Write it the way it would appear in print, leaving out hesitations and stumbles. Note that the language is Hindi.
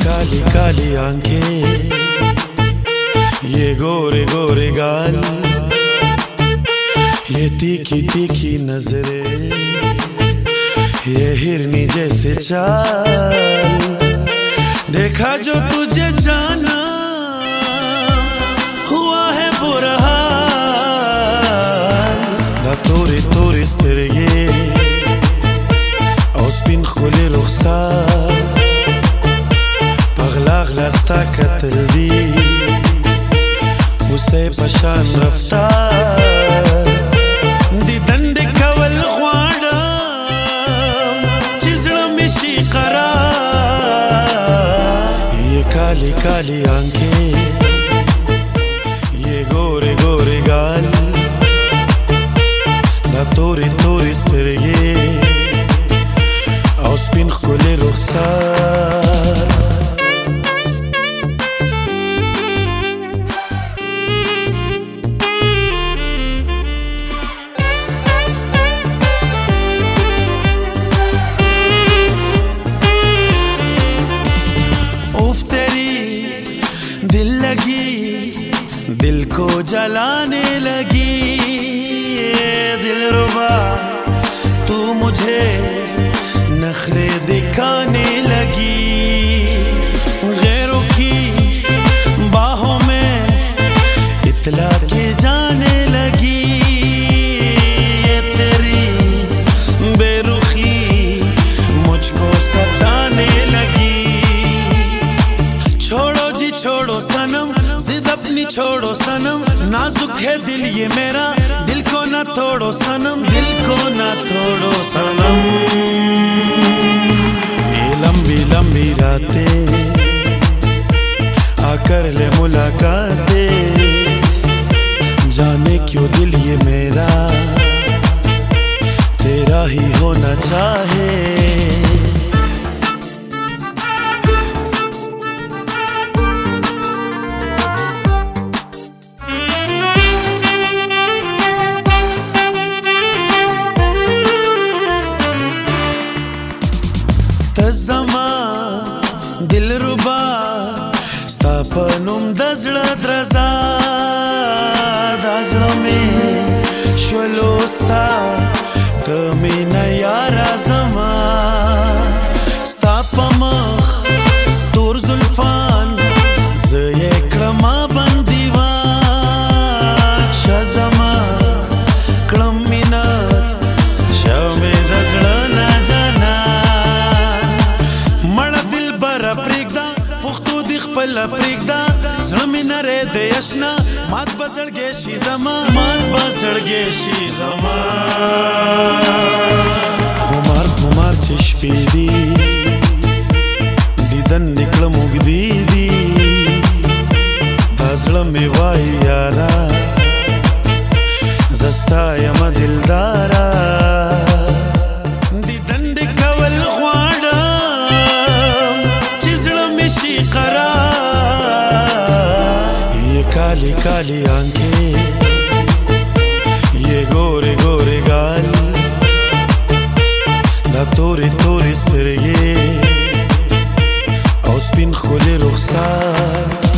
काली काली आंखें, ये गोरे गोरे गाल, ये तीखी तीखी नजरें, ये हिरनी जैसे चाल, देखा जो तुझे जाना हुआ है बुरा हाल. Da turi sterge aus bin kholi rukhsar paghlagh lasta katlbi use pashan raftar didan dikawal khwada chizla mishi qarar ye kali kali aankhein ये गोरे गोरे गाल da turi sterge aus bin kholi rukhsar उफ तेरी दिल लगी दिल को जलाने लगी दिलरुबा तू मुझे नखरे दिखाने लगी गैरों की बाहों में इतला के जाने लगी ये तेरी बेरुखी मुझको सताने लगी छोड़ो जी छोड़ो सनम जिद अपनी छोड़ो सनम नाजुक है दिल ये मेरा दिल को ना तोड़ो सनम दिल को ना तोड़ो सनम ये लंबी लंबी रातें आकर ले मुलाकातें जाने क्यों दिल ये मेरा तेरा ही होना चाहे तज़मा दिलरुबा स्थापनुम दजड़ा द्रजा दाजड़ा में शलोस्ता तमीना यारा जमा स्थापमख तोर जुल्फान ज़ये क्रमा बंदीवान शज़मा क्रमिनत शमे दजड़ा ना जाना पल्ला प्रिगदा जमीना रे देशना मात बजळगे शी जमा मात बजळगे शी जमा खुमार खुमार चष्पीदी दिदन निकळ मुगदीदी दाजळ मेवाई यारा जस्ता यम दिलदारा दिदन दिकवल ख्वाडा चिजळ मिशी qara काली काली आंखें ये गोरे गोरे गाल da turi sterge aus bin kholi rukhsar